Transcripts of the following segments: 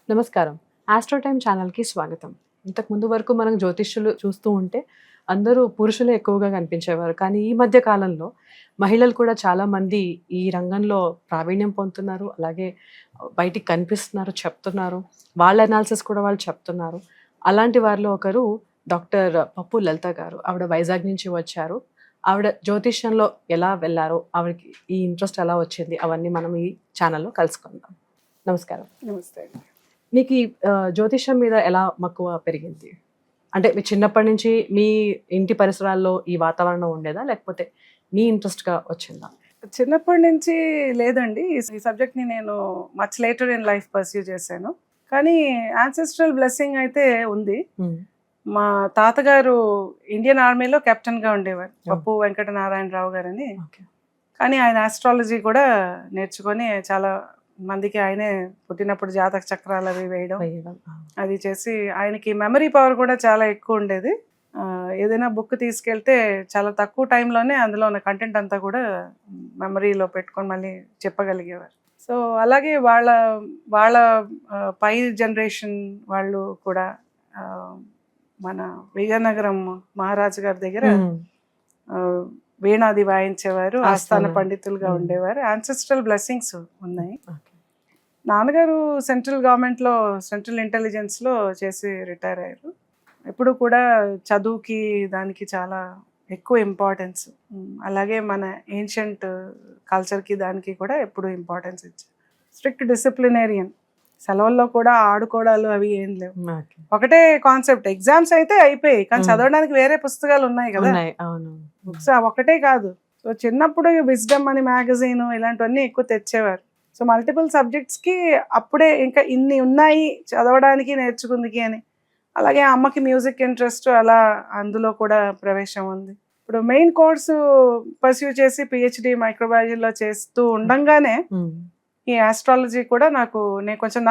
నమస్కారం. Astro time ఛానల్‌కి స్వాగతం. ఇంతకు ముందు వరకు మనం జ్యోతిష్యులు చూస్తూ ఉంటే అందరూ పురుషులే ఎక్కువగా కనిపించేవారు. కానీ ఈ మధ్య కాలంలో మహిళలు కూడా చాలామంది ఈ రంగంలో ప్రావీణ్యం పొందుతున్నారు. అలాగే బయటికి కనిపిస్తున్నారు, చెప్తున్నారు. వాళ్ళ అనాలిసిస్ కూడా వాళ్ళు చెప్తున్నారు. అలాంటి వారిలో ఒకరు డాక్టర్ పప్పు లలిత గారు. ఆవిడ వైజాగ్ నుంచి వచ్చారు. ఆవిడ జ్యోతిష్యంలో ఎలా వెళ్లారో, ఆవిడకి ఈ ఇంట్రెస్ట్ ఎలా వచ్చింది అవన్నీ మనం ఈ ఛానల్‌లో కలుసుకుందాం. నమస్కారం. నమస్తే. మీకు ఈ జ్యోతిష్యం మీద ఎలా మక్కువ పెరిగింది? అంటే మీ చిన్నప్పటి నుంచి మీ ఇంటి పరిసరాల్లో ఈ వాతావరణం ఉండేదా? లేకపోతే మీ ఇంట్రెస్ట్‌గా వచ్చిందా? చిన్నప్పటి నుంచి లేదండి. ఈ సబ్జెక్ట్‌ని నేను much later in life pursue చేశాను. కానీ యాన్సెస్ట్రల్ బ్లెస్సింగ్ అయితే ఉంది. మా తాతగారు ఇండియన్ ఆర్మీలో కెప్టెన్‌గా ఉండేవారు. పప్పు వెంకటనారాయణరావు గారని. ఓకే. కానీ ఆయన ఆస్ట్రాలజీ కూడా నేర్చుకొని చాలా మందికి ఆయనే పుట్టినప్పుడు జాతక చక్రాలు అవి వేయడం అది చేసి ఆయనకి మెమరీ పవర్ కూడా చాలా ఎక్కువ ఉండేది. ఏదైనా బుక్ తీసుకెళ్తే చాలా తక్కువ టైంలోనే అందులో ఉన్న కంటెంట్ అంతా కూడా మెమరీలో పెట్టుకొని మళ్ళీ చెప్పగలిగేవారు. సో అలాగే వాళ్ళ వాళ్ళ పై జనరేషన్ వాళ్ళు కూడా మన విజయనగరం మహారాజు గారి దగ్గర వీణాది వాయించేవారు, ఆస్థాన పండితులుగా ఉండేవారు. యాన్సెస్ట్రల్ బ్లెస్సింగ్స్ ఉన్నాయి. నాన్నగారు సెంట్రల్ గవర్నమెంట్లో సెంట్రల్ ఇంటెలిజెన్స్లో చేసి రిటైర్ అయ్యారు. ఎప్పుడు కూడా చదువుకి దానికి చాలా ఎక్కువ ఇంపార్టెన్స్, అలాగే మన ఏన్షియంట్ కల్చర్కి దానికి కూడా ఎప్పుడు ఇంపార్టెన్స్ ఇచ్చారు. స్ట్రిక్ట్ డిసిప్లినేరియన్, సెలవుల్లో కూడా ఆడుకోవడాలు అవి ఏం లేవు. ఒకటే కాన్సెప్ట్, ఎగ్జామ్స్ అయితే అయిపోయాయి కానీ చదవడానికి వేరే పుస్తకాలు ఉన్నాయి కదా, బుక్స్ ఒకటే కాదు. సో చిన్నప్పుడు విజ్డమ్ అని మ్యాగజైన్ ఇలాంటివన్నీ ఎక్కువ తెచ్చేవారు. సో మల్టిపుల్ సబ్జెక్ట్స్కి అప్పుడే ఇంకా ఇన్ని ఉన్నాయి చదవడానికి నేర్చుకుందికి అని. అలాగే అమ్మకి మ్యూజిక్ ఇంట్రెస్ట్, అలా అందులో కూడా ప్రవేశం ఉంది. ఇప్పుడు మెయిన్ కోర్సు పర్స్యూ చేసి పిహెచ్డి మైక్రోబయాలజీలో చేస్తూ ఉండంగానే ఈ ఆస్ట్రాలజీ కూడా నేను కొంచెం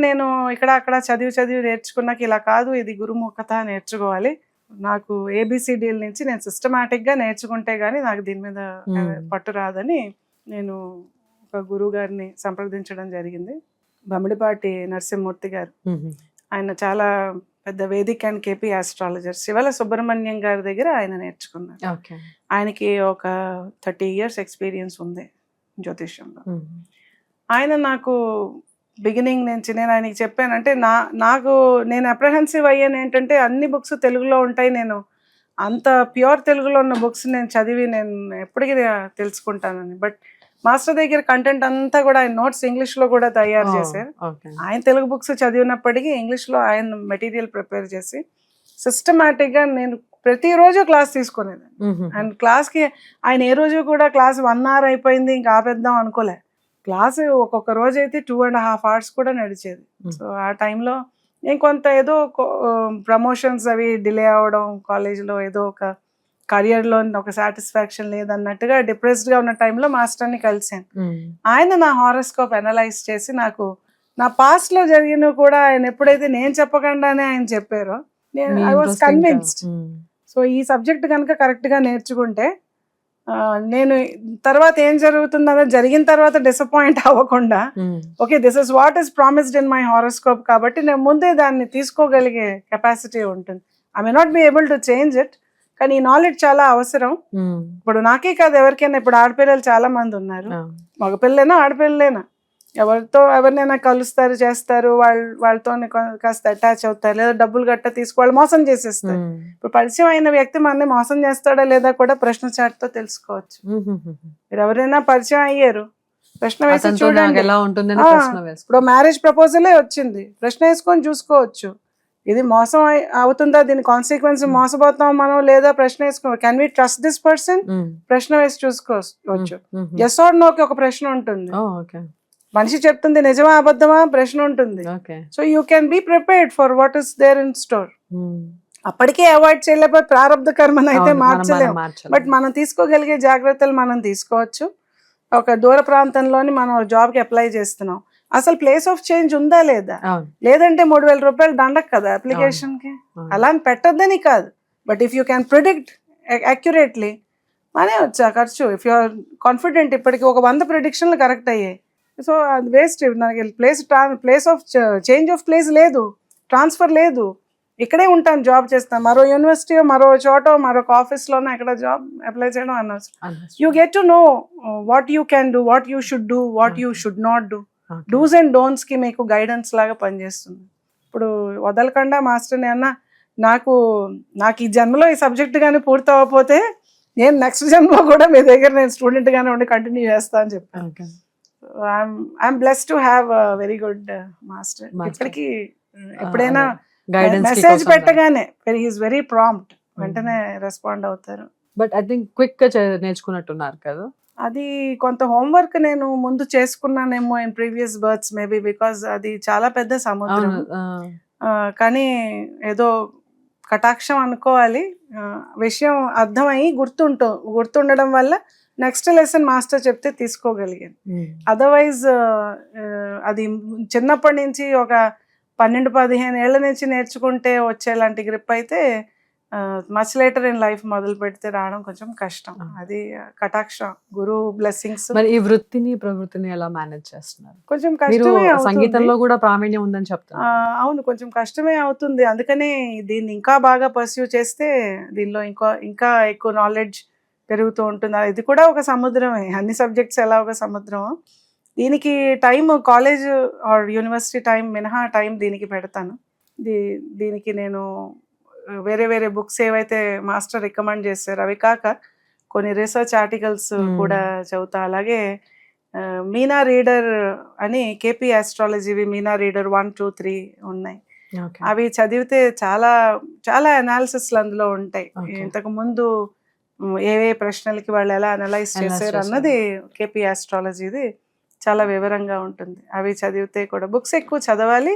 నేను ఇక్కడ అక్కడ చదివి నేర్చుకున్నాక ఇలా కాదు, ఇది గురుముఖత నేర్చుకోవాలి. నాకు ఏబిసిడీల నుంచి నేను సిస్టమాటిక్గా నేర్చుకుంటే కానీ నాకు దీని మీద పట్టు రాదని నేను ఒక గురువు గారిని సంప్రదించడం జరిగింది. బమ్మిడిపాటి నరసింహమూర్తి గారు. ఆయన చాలా పెద్ద Vedic and KP astrologer. Sivala Subrahmanyam గారి దగ్గర ఆయన నేర్చుకున్నారు. ఆయనకి ఒక 30 years ఎక్స్పీరియన్స్ ఉంది జ్యోతిష్యంలో. ఆయన నాకు బిగినింగ్ నుంచి నేను ఆయనకి చెప్పానంటే నేను అప్రహెన్సివ్ అయ్యాను ఏంటంటే అన్ని బుక్స్ తెలుగులో ఉంటాయి, నేను అంత ప్యూర్ తెలుగులో ఉన్న బుక్స్ నేను చదివి నేను ఎప్పటికీ తెలుసుకుంటానని. బట్ మాస్టర్ దగ్గర కంటెంట్ అంతా కూడా ఆయన నోట్స్ ఇంగ్లీష్లో కూడా తయారు చేశారు. ఆయన తెలుగు బుక్స్ చదివినప్పటికీ ఇంగ్లీష్లో ఆయన మెటీరియల్ ప్రిపేర్ చేసి సిస్టమాటిక్గా నేను ప్రతిరోజు క్లాస్ తీసుకునేది. అండ్ క్లాస్కి ఆయన ఏ రోజు కూడా క్లాస్ 1 hour అయిపోయింది ఇంకా ఆపేద్దాం అనుకోలే. క్లాసు ఒక్కొక్క రోజు అయితే 2.5 hours కూడా నడిచేది. సో ఆ టైంలో నేను కొంత ఏదో ప్రమోషన్స్ అవి డిలే అవ్వడం, కాలేజీలో ఏదో ఒక కెరియర్లో ఒక సాటిస్ఫాక్షన్ లేదన్నట్టుగా డిప్రెస్డ్గా ఉన్న టైంలో మాస్టర్ని కలిశాను. ఆయన నా హారోస్కోప్ అనలైజ్ చేసి నాకు నా పాస్ట్లో జరిగినవి కూడా ఆయన ఎప్పుడైతే నేను చెప్పకుండానే ఆయన చెప్పారో ఐ వాజ్ కన్విన్స్డ్. సో ఈ సబ్జెక్ట్ కనుక కరెక్ట్గా నేర్చుకుంటే నేను తర్వాత ఏం జరుగుతుందో జరిగిన తర్వాత డిసప్పాయింట్ అవ్వకుండా okay this is what is promised in my horoscope కాబట్టి నేను ముందే దాన్ని తీసుకోగలిగే కెపాసిటీ ఉంటుంది. I may not be able to change it, కానీ ఈ నాలెడ్జ్ చాలా అవసరం. ఇప్పుడు నాకే కాదు ఎవరికైనా, ఇప్పుడు ఆడపిల్లలు చాలా మంది ఉన్నారు, మగపిల్లైనా ఆడపిల్లైనా ఎవరినైనా కలుస్తారు, చేస్తారు, వాళ్ళతో కాస్త అటాచ్ అవుతారు, లేదా డబ్బులు గట్ట వాళ్ళు మోసం చేసేస్తారు. ఇప్పుడు పరిచయం అయిన వ్యక్తి మనల్ని మోసం చేస్తాడా లేదా కూడా ప్రశ్న చాటుతో తెలుసుకోవచ్చు. మీరు ఎవరైనా పరిచయం అయ్యారు, ప్రశ్న వేసి చూడండి. ఇప్పుడు మ్యారేజ్ ప్రపోజలే వచ్చింది, ప్రశ్న వేసుకొని చూసుకోవచ్చు, ఇది మోసం అవుతుందా, దీని కాన్సిక్వెన్స్ మోసపోతాం మనం లేదా ప్రశ్న వేసుకో, can we trust this person, ప్రశ్న వేసి చూసుకోవచ్చు. ఎస్ ఆర్ నో కి ఒక ప్రశ్న ఉంటుంది, మనిషి చెప్తుంది నిజమా అబద్ధమా ప్రశ్న ఉంటుంది. So you can be prepared for what is there in store. అప్పటికే అవాయిడ్ చేయలేకపోతే ప్రారంభ కర్మను అయితే మార్చలేము, బట్ మనం తీసుకోగలిగే జాగ్రత్తలు మనం తీసుకోవచ్చు. ఒక దూర ప్రాంతంలోని మనం జాబ్కి అప్లై చేస్తున్నాం, అసలు ప్లేస్ ఆఫ్ చేంజ్ ఉందా లేదా, లేదంటే 3,000 రూపాయలు దండకు కదా అప్లికేషన్కి, అలా పెట్టొద్దని కాదు, but if you can predict accurately మనే వచ్చా ఖర్చు. ఇఫ్ యూ ఆర్ కాన్ఫిడెంట్, ఇప్పటికి ఒక 100 ప్రిడిక్షన్లు కరెక్ట్ అయ్యాయి, సో అది వేస్ట్. నాకు place of change of place లేదు, ట్రాన్స్ఫర్ లేదు, ఇక్కడే ఉంటాను, జాబ్ చేస్తాను. మరో యూనివర్సిటీ, మరో చోట, మరొక ఆఫీస్లోనో ఎక్కడ జాబ్ అప్లై చేయడం అనవసరం. You get to know what you can do, what you should do, what you should not do. Dos and డోంట్స్కి మీకు గైడెన్స్ లాగా పనిచేస్తుంది. ఇప్పుడు వదలకుండా మాస్టర్ని అన్న నాకు ఈ జన్మలో ఈ సబ్జెక్ట్ కానీ పూర్తి అవ్వకపోతే నేను నెక్స్ట్ జన్మలో కూడా మీ దగ్గర నేను స్టూడెంట్గానే ఉండి కంటిన్యూ చేస్తా అని చెప్పాను. I'm blessed to have very good master. ఇప్పటికీ ఎప్పుడైనా మెసేజ్ పెట్టగానే ఈజ్ వెరీ ప్రాంప్ట్, వెంటనే రెస్పాండ్ అవుతారు. బట్ ఐ థింక్ క్విక్ గా నేర్చుకున్నట్టున్నారు కదా. అది కొంత హోంవర్క్ నేను ముందు చేసుకున్నానేమో in previous births maybe, because అది చాలా పెద్ద సముద్రం. కానీ ఏదో కటాక్షం అనుకోవాలి, విషయం అర్థమయ్యి గుర్తుండడం వల్ల నెక్స్ట్ లెసన్ మాస్టర్ చెప్తే తీసుకోగలిగాను. అదర్వైజ్ అది చిన్నప్పటి నుంచి ఒక 12-15 ఏళ్ల నుంచి నేర్చుకుంటే వచ్చేలాంటి గ్రిప్ అయితే మచ్ లేటర్ ఇన్ లైఫ్ మొదలు పెడితే రావడం కొంచెం కష్టం. అది కటాక్షం, గురు బ్లెస్సింగ్స్. మరి ఈ వృత్తిని ప్రవృత్తిని ఎలా మేనేజ్ చేస్తున్నారు? కొంచెం కష్టమే అవుతుంది. సంగీతంలో కూడా ప్రావీణ్యం ఉందని చెప్తారు. అవును, కొంచెం కష్టమే అవుతుంది. అందుకనే దీన్ని ఇంకా బాగా పర్స్యూ చేస్తే దీనిలో ఇంకా ఎక్కువ నాలెడ్జ్ పెరుగుతూ ఉంటుంది. ఇది కూడా ఒక సముద్రమే, అన్ని సబ్జెక్ట్స్ ఎలా ఒక సముద్రం. దీనికి time college are university time మినహా టైం దీనికి పెడతాను. దీనికి నేను వేరే వేరే బుక్స్ ఏవైతే మాస్టర్ రికమెండ్ చేశారు అవి కాక కొన్ని రీసెర్చ్ ఆర్టికల్స్ కూడా చదువుతా. అలాగే మీనా రీడర్ అని కేపీ ఆస్ట్రాలజీవి మీనా రీడర్ 1, 2, 3 ఉన్నాయి. అవి చదివితే చాలా చాలా అనాలిసిస్లు అందులో ఉంటాయి. ఇంతకు ముందు ఏ ప్రశ్నలకి వాళ్ళు ఎలా అనలైజ్ చేశారు అన్నది కేపీ ఆస్ట్రాలజీది చాలా వివరంగా ఉంటుంది. అవి చదివితే కూడా బుక్స్ ఎక్కువ చదవాలి,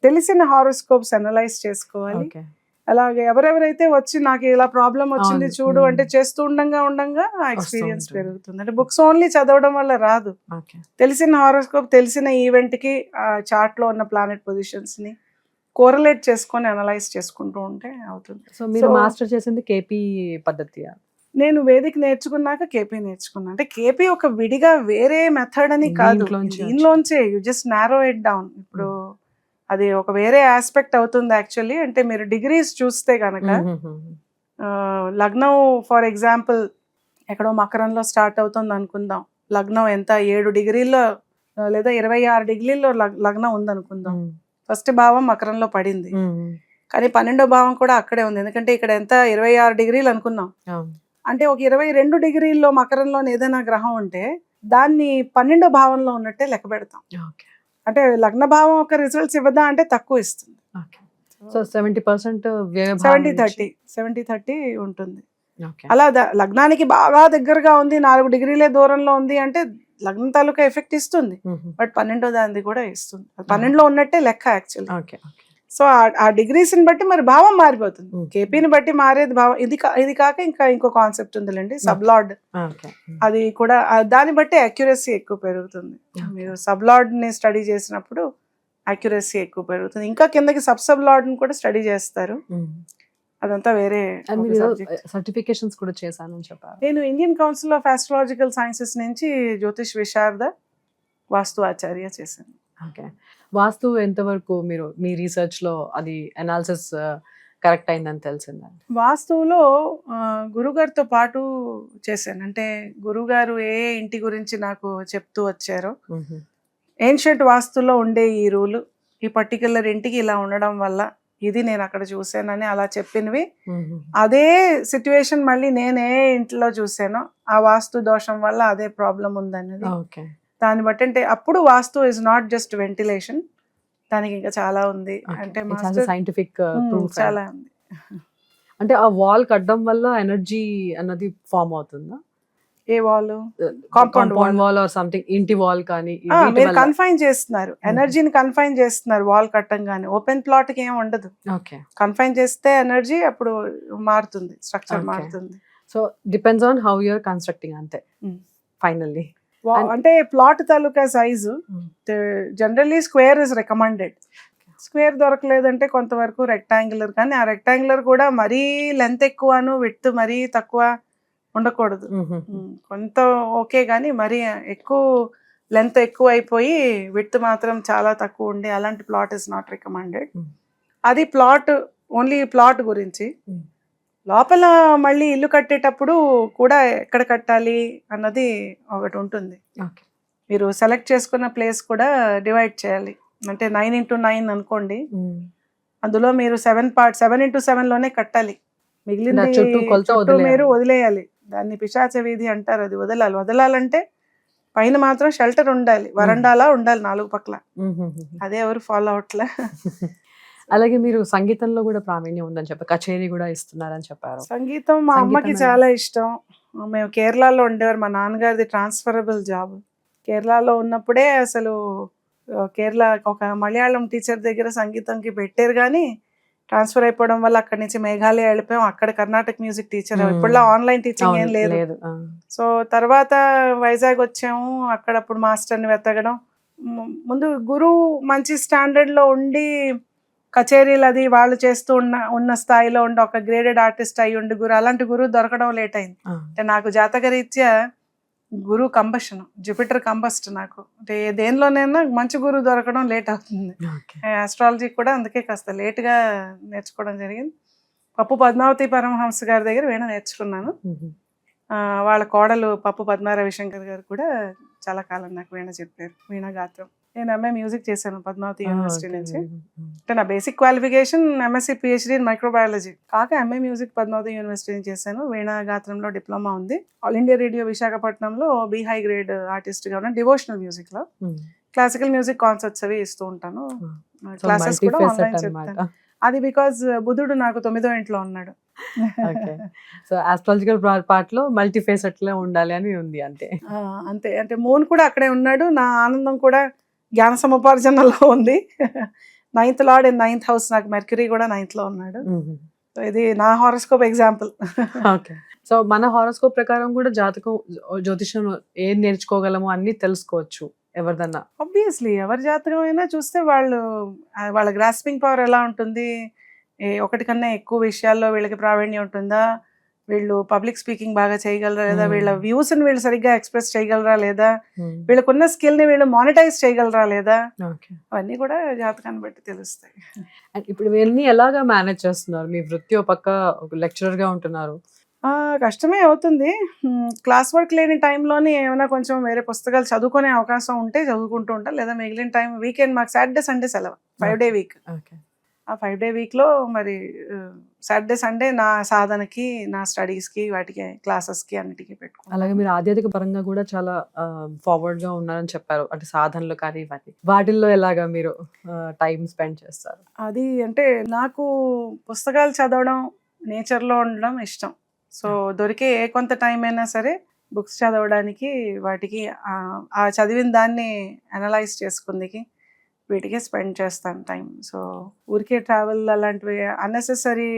తెలిసిన హారోస్కోప్స్ అనలైజ్ చేసుకోవాలి. అలాగే ఎవరెవరైతే వచ్చి నాకు ఇలా ప్రాబ్లం వచ్చింది చూడు అంటే చేస్తూ ఉండంగా ఆ ఎక్స్పీరియన్స్ పెరుగుతుంది. అంటే బుక్స్ ఓన్లీ చదవడం వల్ల రాదు, తెలిసిన హారోస్కోప్, తెలిసిన ఈవెంట్ కి చార్ట్ లో ఉన్న ప్లానెట్ పొజిషన్స్ ని కోరిలేట్ చేసుకొని అనలైజ్ చేసుకుంటూ ఉంటే అవుతుంది. సో మీరు మాస్టర్ చేసింది కేపీ పద్ధతి? నేను వేదిక నేర్చుకున్నాక కేపీ నేర్చుకున్నా. అంటే కేపీ ఒక విడిగా వేరే మెథడ్ అని కాదు, దీనిలోంచే you just narrow it down. ఇప్పుడు అది ఒక వేరే ఆస్పెక్ట్ అవుతుంది యాక్చువల్లీ. అంటే మీరు డిగ్రీస్ చూస్తే కనుక లగ్నం ఫర్ ఎగ్జాంపుల్ ఎక్కడో మకరంలో స్టార్ట్ అవుతుంది అనుకుందాం. లగ్నం ఎంత 7 డిగ్రీల్లో లేదా 26 డిగ్రీల్లో లగ్నం ఉందనుకుందాం. ఫస్ట్ భావం మకరంలో పడింది, కానీ 12వ భావం కూడా అక్కడే ఉంది. ఎందుకంటే ఇక్కడ ఎంత 26 డిగ్రీలు అనుకున్నాం అంటే ఒక 22 డిగ్రీల్లో మకరంలో ఏదైనా గ్రహం ఉంటే దాన్ని 12వ భావంలో ఉన్నట్టే లెక్క పెడతాం. అంటే లగ్న భావం ఒక రిజల్ట్స్ ఇవ్వదా అంటే తక్కువ ఇస్తుంది. సో 70% 70-30 ఉంటుంది. అలా లగ్నానికి బాగా దగ్గరగా ఉంది, 4 డిగ్రీలే దూరంలో ఉంది అంటే లగ్నం తాలూకా ఎఫెక్ట్ ఇస్తుంది, బట్ 12వ దాన్ని కూడా ఇస్తుంది. 12లో ఉన్నట్టే లెక్క యాక్చువల్లీ. సో ఆ డిగ్రీస్ ని బట్టి మరి భావం మారిపోతుంది. కేపీని బట్టి మారేది భావం. ఇది కాక ఇంకో కాన్సెప్ట్ ఉందిలేండి, సబ్లార్డ్. అది కూడా దాన్ని బట్టి అక్యురసీ ఎక్కువ పెరుగుతుంది. మీరు సబ్లార్డ్ ని స్టడీ చేసినప్పుడు అక్యురసీ ఎక్కువ పెరుగుతుంది. ఇంకా కిందకి సబ్లార్డ్ ని కూడా స్టడీ చేస్తారు, అదంతా వేరే సర్టిఫికేషన్స్ కూడా చేశానని చెప్పారు. నేను Indian council of astrological sciences నుంచి జ్యోతిష్ విశారద వాస్తు ఆచార్య చేశాను. ఓకే, వాస్తు ఎంతవరకు మీరు మీ రీసెర్చ్ లో అది అనాలిసిస్ కరెక్ట్ అయిందని తెలిసిందండి? వాస్తువులో గురుగారితో పాటు చేశాను. అంటే గురుగారు ఏ ఇంటి గురించి నాకు చెప్తూ వచ్చారో, ఏన్షియంట్ వాస్తులో ఉండే ఈ రూలు ఈ పర్టికులర్ ఇంటికి ఇలా ఉండడం వల్ల ఇది నేను అక్కడ చూసానని అలా చెప్పినవి, అదే సిచ్యువేషన్ మళ్ళీ నేను ఏ ఇంట్లో చూసానో ఆ వాస్తు దోషం వల్ల అదే ప్రాబ్లం ఉందన్నది. దాన్ని బట్టి అంటే అప్పుడు వాస్తు ఇస్ నాట్ జస్ట్ వెంటిలేషన్, దానికి ఇంకా చాలా ఉంది. అంటే సైంటిఫిక్ చాలా ఉంది. అంటే ఆ వాల్ కట్టడం వల్ల ఎనర్జీ అన్నది ఫామ్ అవుతుందా? ఏ wall? Compound wall or something, ఇంటి వాల్ కానీ మీరు కన్ఫైన్ చేస్తున్నారు, ఎనర్జీని కన్ఫైన్ చేస్తున్నారు. వాల్ కట్టంగానే ఓపెన్ ప్లాట్ కి ఏం ఉండదు, కన్ఫైన్ చేస్తే ఎనర్జీ అప్పుడు మారుతుంది, స్ట్రక్చర్ మారుతుంది. So depends on how you are constructing అంతే ఫైనల్లీ. అంటే ప్లాట్ తాలూకా size generally square is recommended. Square దొరకలేదంటే కొంతవరకు రెక్టాంగులర్, కానీ ఆ రెక్టాంగులర్ కూడా మరీ లెంత్ ఎక్కువను విడ్త్ మరీ తక్కువ ఉండకూడదు. కొంత ఓకే, కానీ మరీ ఎక్కువ లెంత్ ఎక్కువ అయిపోయి విడ్త్ మాత్రం చాలా తక్కువ ఉండి అలాంటి ప్లాట్ ఇస్ నాట్ రికమెండెడ్. అది ప్లాట్, ఓన్లీ ప్లాట్ గురించి. లోపల మళ్ళీ ఇల్లు కట్టేటప్పుడు కూడా ఎక్కడ కట్టాలి అన్నది ఒకటి ఉంటుంది. మీరు సెలెక్ట్ చేసుకున్న ప్లేస్ కూడా డివైడ్ చేయాలి. అంటే 9x9 అనుకోండి, అందులో మీరు 7x7 లోనే కట్టాలి. మిగిలిన చుట్టూ మీరు వదిలేయాలి. దాన్ని పిశాచ వీధి అంటారు. అది వదలాలంటే పైన మాత్రం షెల్టర్ ఉండాలి, వరండాలా ఉండాలి 4 పక్కల. అదే ఎవరు ఫాలో అవట్లే. అలాగే మీరు సంగీతంలో కూడా ప్రావీణ్యం ఉందని చెప్పారు, కచేరీ కూడా ఇస్తున్నారని చెప్పారు. సంగీతం మా అమ్మకి చాలా ఇష్టం. మేము కేరళలో ఉండేవారు. మా నాన్నగారిది ట్రాన్స్ఫరబుల్ జాబ్. కేరళలో ఉన్నప్పుడే అసలు కేరళ ఒక మలయాళం టీచర్ దగ్గర సంగీతంకి పెట్టారు, కానీ ట్రాన్స్ఫర్ అయిపోవడం వల్ల అక్కడి నుంచి మేఘాలయ వెళ్ళిపోయాం. అక్కడ కర్ణాటక మ్యూజిక్ టీచర్. ఇప్పుడులా ఆన్లైన్ టీచింగ్ ఏం లేదు. సో తర్వాత వైజాగ్ వచ్చాము. అక్కడ అప్పుడు మాస్టర్ని వెతకడం. ముందు గురువు మంచి స్టాండర్డ్లో ఉండి కచేరీలు అది వాళ్ళు చేస్తూ ఉన్న స్థాయిలో ఉండి ఒక గ్రేడెడ్ ఆర్టిస్ట్ అయ్యి ఉండి అలాంటి గురువు దొరకడం లేట్ అయింది. అంటే నాకు జాతకరీత్యా గురువు కంబషన్, జూపిటర్ కంబస్ట్. నాకు అంటే దేనిలోనైనా మంచి గురువు దొరకడం లేట్ అవుతుంది. ఆస్ట్రాలజీ కూడా అందుకే కాస్త లేట్గా నేర్చుకోవడం జరిగింది. పప్పు పద్మావతి పరమహంస గారి దగ్గర వీణ నేర్చుకున్నాను. వాళ్ళ కోడలు పప్పు పద్మా రవిశంకర్ గారు కూడా చాలా కాలం నాకు వీణ చెప్పారు, వీణ గాత్రం. నేను ఎంఏ మ్యూజిక్ చేశాను పద్మావతి యూనివర్సిటీ నుంచి. అంటే నా basic qualification MSc PhD in microbiology. కాక ఎంఏ మ్యూజిక్ పద్మావతి యూనివర్సిటీ నుంచి చేశాను. వీణా గాత్రంలో డిప్లొమా ఉంది. ఆల్ ఇండియా రేడియో విశాఖపట్నంలో బి హై గ్రేడ్ ఆర్టిస్ట్ గా ఉన్నాను. డివోషనల్ మ్యూజిక్ లో క్లాసికల్ మ్యూజిక్ కాన్సర్ట్స్ అవి ఇస్తూ ఉంటాను. క్లాసెస్ కూడా ఆన్లైన్ చెప్తాను. అది బికాజ్ బుధుడు నాకు 9వ ఇంట్లో ఉన్నాడు. సో ఆస్ట్రాలజికల్ పార్ట్ లో మల్టీ ఫేసెట్ లో ఉండాలి అని ఉంది. అంతే అంతే. అంటే మూన్ కూడా అక్కడే ఉన్నాడు. నా ఆనందం కూడా జ్ఞాన సముపార్జనలో ఉంది. 9th lord in 9th house. నాకు మెర్క్యూరీ కూడా 9th లో ఉన్నాడు. ఇది నా హారోస్కోప్ ఎగ్జాంపుల్. సో మన హారోస్కోప్ ప్రకారం కూడా జ్యోతిషం ఏం నేర్చుకోగలము అన్ని తెలుసుకోవచ్చు ఎవరిదన్నా. ఆబ్వియస్లీ ఎవరి జాతకం అయినా చూస్తే వాళ్ళ గ్రాస్పింగ్ పవర్ ఎలా ఉంటుంది, ఒకటి కన్నా ఎక్కువ విషయాల్లో వీళ్ళకి ప్రావీణ్యం ఉంటుందా, వీళ్ళు పబ్లిక్ స్పీకింగ్ బాగా చేయగలరా లేదా, వీళ్ళ వ్యూస్ ని వీళ్ళు సరిగ్గా ఎక్స్ప్రెస్ చేయగలరా లేదా, వీళ్ళకున్న స్కిల్ ని వీళ్ళు మానిటైజ్ చేయగలరా లేదా, అవన్నీ కూడా జాతకాన్ని బట్టి తెలుస్తాయి. ఇప్పుడు వీళ్ళని ఎలాగా మేనేజ్ చేస్తున్నారు? మీ వృత్తి ఒక పక్క లెక్చరర్ గా ఉంటున్నారు. కష్టమే అవుతుంది. క్లాస్ వర్క్ లేని టైంలోని ఏమైనా కొంచెం వేరే పుస్తకాలు చదువుకునే అవకాశం ఉంటే చదువుకుంటూ ఉంటాను. లేదా మిగిలిన టైం వీకెండ్ మాకు సాటర్డే సండే సెలవు, 5 day వీక్. ఆ 5 day వీక్లో మరి సాటర్డే సండే నా సాధనకి, నా స్టడీస్కి, వాటికి క్లాసెస్కి అన్నిటికీ పెట్టుకుంటాను. అలాగే మీరు ఆధ్యాత్మిక పరంగా కూడా చాలా ఫార్వర్డ్ గా ఉన్నారని చెప్పారు. అంటే సాధనలు కానీ ఇవన్నీ, వాటిల్లో ఎలాగా మీరు టైం స్పెండ్ చేస్తారు? అది అంటే నాకు పుస్తకాలు చదవడం, నేచర్లో ఉండడం ఇష్టం. సో దొరికే కొంత టైం అయినా సరే బుక్స్ చదవడానికి, వాటికి ఆ చదివిన దాన్ని అనలైజ్ చేసుకుందికి, వీటికే స్పెండ్ చేస్తాను టైం. సో ఊరికే ట్రావెల్ అలాంటివి అన్నెసెసరీ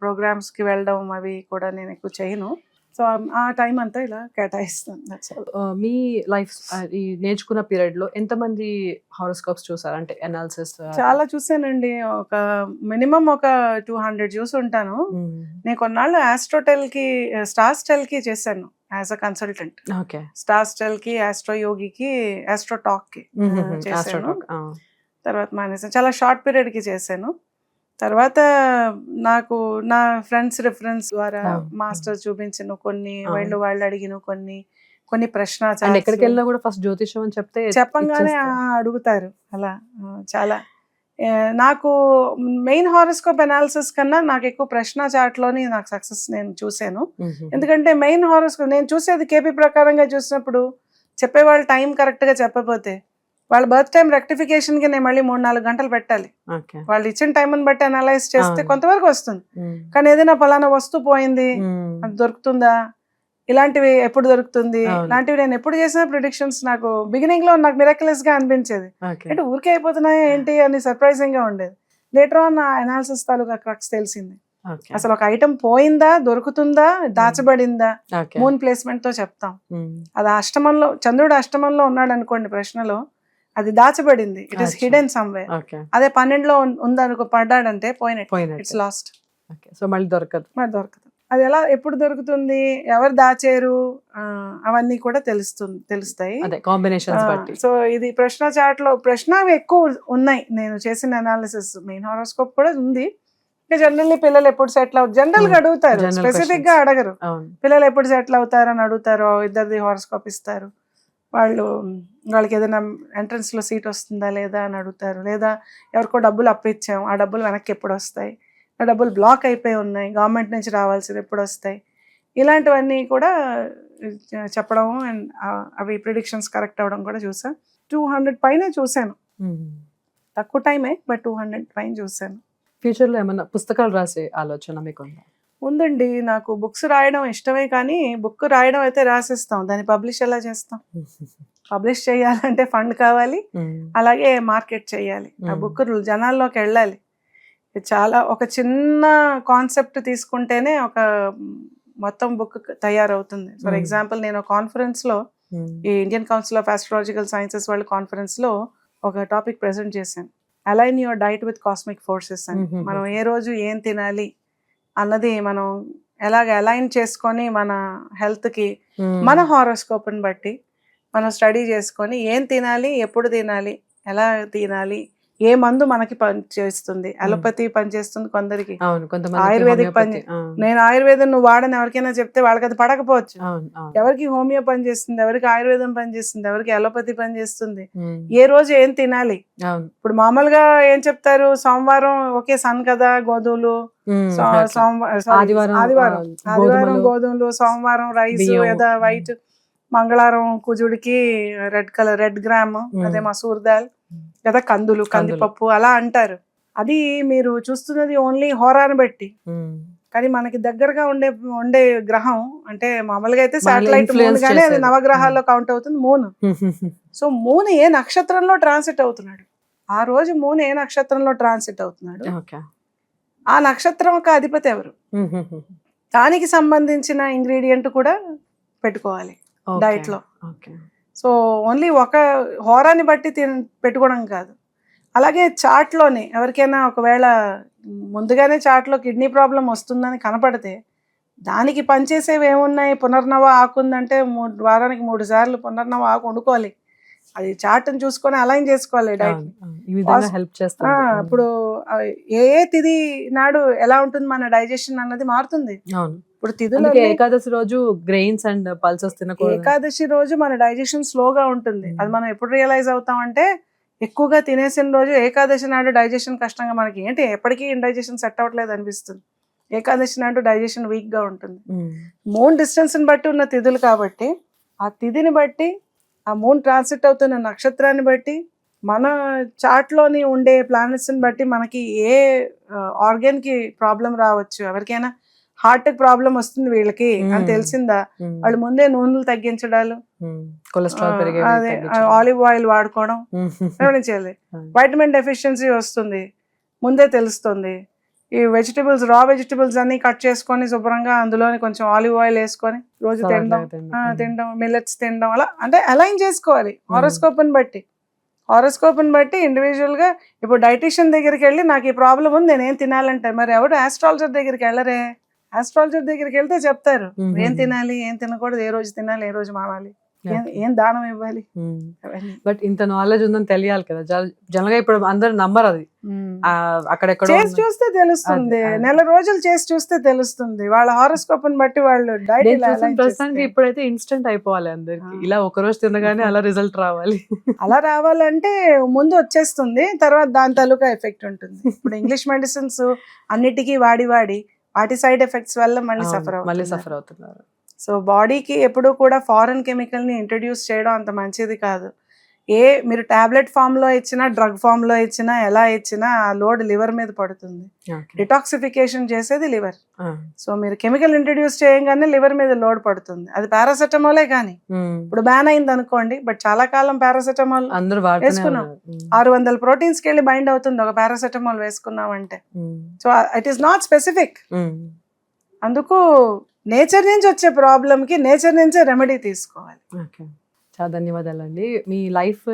ప్రోగ్రామ్స్కి వెళ్ళడం అవి కూడా నేను ఎక్కువ చేయను. సో ఆ టైం అంతా ఇలా కేటాయిస్తాను. మీ లైఫ్ ఈ నేర్చుకున్న పీరియడ్ లో ఎంతమంది హారోస్కోప్స్ చూసారు? అంటే అనాలిసిస్ చాలా చూసానండి. ఒక మినిమం ఒక 200 చూసి ఉంటాను. నేను కొన్నాళ్ళు ఆస్ట్రోటెల్ కి, స్టార్స్ టెల్ కి చేశాను as a consultant. Stars tell కి, ఆస్ట్రో యోగికి, ఆస్ట్రో టాక్ కి చేశాను. తర్వాత మానేసాను. చాలా షార్ట్ పీరియడ్ కి చేశాను. తర్వాత నాకు నా ఫ్రెండ్స్ రిఫరెన్స్ ద్వారా మాస్టర్ చూపించిన కొన్ని, వాళ్ళు అడిగిన కొన్ని ప్రశ్న, ఎక్కడికి వెళ్ళినా కూడా ఫస్ట్ జ్యోతిషం అని చెప్తే చెప్పంగానే అడుగుతారు. అలా చాలా నాకు మెయిన్ హారోస్కోప్ అనాలిసిస్ కన్నా నాకు ఎక్కువ ప్రశ్న చాట్లోని నాకు సక్సెస్ నేను చూశాను. ఎందుకంటే మెయిన్ హారోస్కోప్ నేను చూసేది కేపీ ప్రకారంగా చూసినప్పుడు చెప్పేవాళ్ళు టైం కరెక్ట్గా చెప్పకపోతే వాళ్ళ బర్త్ టైం రెక్టిఫికేషన్కి నేను మళ్ళీ 3-4 గంటలు పెట్టాలి. వాళ్ళు ఇచ్చిన టైంని బట్టి అనలైజ్ చేస్తే కొంతవరకు వస్తుంది. కానీ ఏదైనా పలానా వస్తువు పోయింది, అది దొరుకుతుందా, ఇలాంటివి ఎప్పుడు దొరుకుతుంది, ఇలాంటివి నేను ఎప్పుడు చేసిన ప్రిడిక్షన్స్ నాకు బిగినింగ్ లో నాకు మిరాక్యులస్ గా అనిపించేది. అంటే ఊరికే అయిపోతున్నాయా ఏంటి అని సర్ప్రైజింగ్ గా ఉండేది. లేటర్ ఆన్ నా అనాలిసిస్ తాలూకా క్రక్స్ తెలిసింది. అసలు ఒక ఐటమ్ పోయిందా, దొరుకుతుందా, దాచబడిందా, మూన్ ప్లేస్మెంట్ తో చెప్తాం. అది అష్టమంలో, చంద్రుడు అష్టమంలో ఉన్నాడు అనుకోండి ప్రశ్నలో, అది దాచబడింది, ఇట్ ఈస్ హిడెన్ సమ్వేర్. అదే 12లో ఉందనుకో, పడ్డాడంటే పోయినట్టు, ఇట్స్ లాస్ట్. సో మళ్ళీ దొరకదు. అది ఎలా ఎప్పుడు దొరుకుతుంది, ఎవరు దాచారు, అవన్నీ కూడా తెలుస్తాయి. అదే కాంబినేషన్స్ బట్టి. సో ఇది ప్రశ్న చాట్లో ప్రశ్నవి ఎక్కువ ఉన్నాయి. నేను చేసిన అనాలిసిస్ మెయిన్ హారోస్కోప్ కూడా ఉంది. ఇంకా జనరల్లీ పిల్లలు ఎప్పుడు సెటిల్ అవుతారు జనరల్ గా అడుగుతారు, General స్పెసిఫిక్ గా questions. అడగరు. అవును. పిల్లలు ఎప్పుడు సెటిల్ అవుతారు అని అడుగుతారు, ఇద్దరిది హారోస్కోప్ ఇస్తారు. వాళ్ళకి ఏదైనా ఎంట్రన్స్ లో సీట్ వస్తుందా లేదా అని అడుగుతారు, లేదా ఎవరికో డబ్బులు అప్పిచ్చాం, ఆ డబ్బులు వెనక్కి ఎప్పుడు వస్తాయి, ఆ డబ్బులు బ్లాక్ అయిపోయి ఉన్నాయి, గవర్నమెంట్ నుంచి రావాల్సింది ఎప్పుడు వస్తాయి, ఇలాంటివన్నీ కూడా చెప్పడం అండ్ అవి ప్రిడిక్షన్స్ కరెక్ట్ అవ్వడం కూడా చూసా. 200 పైన చూశాను, తక్కువ టైమే బట్ 200 పైన చూశాను. ఫ్యూచర్ లో ఏమన్నా పుస్తకాలు రాసే ఆలోచన మీకు ఉందా? ఉందండి, నాకు బుక్స్ రాయడం ఇష్టమే, కానీ బుక్ రాయడం అయితే రాసేస్తాం, దాన్ని పబ్లిష్ ఎలా చేస్తాం? పబ్లిష్ చేయాలంటే ఫండ్ కావాలి, అలాగే మార్కెట్ చేయాలి, ఆ బుక్ జనాల్లోకి వెళ్ళాలి. చాలా ఒక చిన్న కాన్సెప్ట్ తీసుకుంటేనే ఒక మొత్తం బుక్ తయారవుతుంది. ఫర్ ఎగ్జాంపుల్ నేను కాన్ఫరెన్స్లో, ఈ Indian council of astrological sciences వాళ్ళ కాన్ఫరెన్స్లో ఒక టాపిక్ ప్రెజెంట్ చేశాను, align your diet with cosmic forces అని. మనం ఏ రోజు ఏం తినాలి అన్నది మనం ఎలాగ అలైన్ చేసుకొని మన హెల్త్కి మన హారోస్కోప్ని బట్టి మనం స్టడీ చేసుకొని ఏం తినాలి, ఎప్పుడు తినాలి, ఎలా తినాలి, ఏ మందు మనకి పనిచేస్తుంది. అలోపతి పనిచేస్తుంది కొందరికి, ఆయుర్వేదిక్ పని. నేను ఆయుర్వేదం నువ్వు వాడని ఎవరికైనా చెప్తే వాళ్ళకి అది పడకపోవచ్చు. ఎవరికి హోమియో పనిచేస్తుంది, ఎవరికి ఆయుర్వేదం పనిచేస్తుంది, ఎవరికి అలోపతి పనిచేస్తుంది, ఏ రోజు ఏం తినాలి. ఇప్పుడు మామూలుగా ఏం చెప్తారు, సోమవారం ఓకే సన్ కదా గోధుమలు, ఆదివారం గోధుమలు, సోమవారం రైస్ లేదా వైట్, మంగళవారం కుజుడికి రెడ్ గ్రామ్ అదే మసూర్ దాల్ లేదా కందిపప్పు అలా అంటారు. అది మీరు చూస్తున్నది ఓన్లీ హోరాను బట్టి, కానీ మనకి దగ్గరగా ఉండే గ్రహం అంటే మామూలుగా అయితే శాటిలైట్ మూన్, కానీ అది నవగ్రహాల్లో కౌంట్ అవుతుంది మూన్. సో మూన్ ఏ నక్షత్రంలో ట్రాన్సిట్ అవుతున్నాడు, ఆ రోజు మూన్ ఏ నక్షత్రంలో ట్రాన్సిట్ అవుతున్నాడు, ఆ నక్షత్రం యొక్క అధిపతి ఎవరు, దానికి సంబంధించిన ఇంగ్రీడియంట్ కూడా పెట్టుకోవాలి డైట్ లో. సో ఓన్లీ ఒక హోరాని బట్టి పెట్టుకోవడం కాదు. అలాగే చార్ట్లోనే ఎవరికైనా ఒకవేళ ముందుగానే చార్ట్లో కిడ్నీ ప్రాబ్లం వస్తుందని కనపడితే దానికి పనిచేసేవి ఏమున్నాయి, పునర్నవ ఆకు ఉందంటే వారానికి 3 సార్లు పునర్నవ ఆకు వండుకోవాలి. అది చార్ట్ని చూసుకొని అలైన్ చేసుకోవాలి డైట్. ఇప్పుడు ఏ తిథి నాడు ఎలా ఉంటుంది మన డైజెషన్ అన్నది మారుతుంది. ఇప్పుడు తిథులు ఏకాదశి రోజు గ్రెయిన్స్ అండ్ పల్సెస్ తినకూడదు. ఏకాదశి రోజు మన డైజెషన్ స్లోగా ఉంటుంది. అది మనం ఎప్పుడు రియలైజ్ అవుతామంటే ఎక్కువగా తినేసిన రోజు. ఏకాదశి నాడు డైజెషన్ కష్టంగా, మనకి ఏంటి ఎప్పటికీ ఇండైజెషన్ సెట్ అవ్వట్లేదు అనిపిస్తుంది. ఏకాదశి నాడు డైజెషన్ వీక్ గా ఉంటుంది. మూన్ డిస్టెన్స్ ని బట్టి ఉన్న తిథులు కాబట్టి ఆ తిథిని బట్టి, ఆ మూన్ ట్రాన్సిట్ అవుతున్న నక్షత్రాన్ని బట్టి, మన చార్ట్లోని ఉండే ప్లానెట్స్ని బట్టి మనకి ఏ ఆర్గన్కి ప్రాబ్లం రావచ్చు. ఎవరికైనా హార్ట్ ప్రాబ్లం వస్తుంది వీళ్ళకి అని తెలిసిందా, వాళ్ళు ముందే నూనెలు తగ్గించడాలు, అదే ఆలివ్ ఆయిల్ వాడుకోవడం గమనించాలి. వైటమిన్ డెఫిషియన్సీ వస్తుంది ముందే తెలుస్తుంది. ఈ వెజిటబుల్స్, రా వెజిటబుల్స్ అన్ని కట్ చేసుకొని శుభ్రంగా అందులోని కొంచెం ఆలివ్ ఆయిల్ వేసుకొని రోజు తినడం, మిల్లెట్స్ తినడం, అలా అంటే అలైన్ చేసుకోవాలి హారోస్కోప్ని బట్టి. హారోస్కోప్ని బట్టి ఇండివిజువల్గా. ఇప్పుడు డైటీషియన్ దగ్గరికి వెళ్ళి నాకు ఈ ప్రాబ్లం ఉంది నేనేం తినాలంటే, మరి ఎవరు ఆస్ట్రాలజర్ దగ్గరికి వెళ్ళరే. ఆస్ట్రాలజర్ దగ్గరికి వెళ్తే చెప్తారు ఏం తినాలి, ఏం తినకూడదు, ఏ రోజు తినాలి, ఏ రోజు మానాలి, ఏం దానం ఇవ్వాలి. బట్ ఇంత నాలెడ్జ్ ఉందని తెలియాలి కదా. జనరల్గా ఇప్పుడు అందరు నమ్మరు అది. అక్కడెక్కడ చేసి చూస్తే తెలుస్తుంది, నెల రోజులు చేసి చూస్తే తెలుస్తుంది. వాళ్ళ హారోస్కోప్ ని బట్టి వాళ్ళు డైట్. ప్రస్తుతానికి ఇప్పుడైతే ఇన్స్టెంట్ అయిపోవాలి అందరికి. ఇలా ఒక రోజు తినగానే అలా రిజల్ట్ రావాలి. అలా రావాలంటే ముందు వచ్చేస్తుంది, తర్వాత దాని తాలూకా ఎఫెక్ట్ ఉంటుంది. ఇప్పుడు ఇంగ్లీష్ మెడిసిన్స్ అన్నిటికీ వాడి వాటి సైడ్ ఎఫెక్ట్స్ వల్ల మళ్ళీ సఫర్ అవుతున్నారు. సో బాడీకి ఎప్పుడూ కూడా ఫారెన్ కెమికల్ని ఇంట్రడ్యూస్ చేయడం అంత మంచిది కాదు. మీరు టాబ్లెట్ ఫామ్లో ఇచ్చినా, డ్రగ్ ఫామ్లో ఇచ్చినా, ఎలా ఇచ్చినా ఆ లోడ్ లివర్ మీద పడుతుంది. డిటాక్సిఫికేషన్ చేసేది లివర్. సో మీరు కెమికల్ ఇంట్రడ్యూస్ చేయగానే లివర్ మీద లోడ్ పడుతుంది. అది పారాసెటమాలే కానీ ఇప్పుడు బ్యాన్ అయింది అనుకోండి, బట్ చాలా కాలం పారాసెటమాల్ వేసుకున్నాం. 600 ప్రోటీన్స్కి వెళ్ళి బైండ్ అవుతుంది ఒక పారాసెటమాల్ వేసుకున్నామంటే. So it is not specific. అందుకు నేచర్ నుంచి వచ్చే ప్రాబ్లంకి నేచర్ నుంచే రెమెడీ తీసుకోవాలి. చాలా ధన్యవాదాలండి. మీ లైఫ్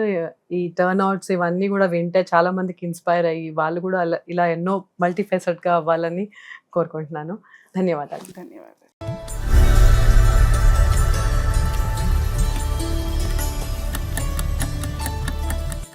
ఈ టర్న్ అవుట్స్ ఇవన్నీ కూడా వింటే చాలా మందికి ఇన్స్పైర్ అయ్యి వాళ్ళు కూడా ఇలా ఎన్నో మల్టీఫెసెట్గా అవ్వాలని కోరుకుంటున్నాను. ధన్యవాదాలు. ధన్యవాదాలు.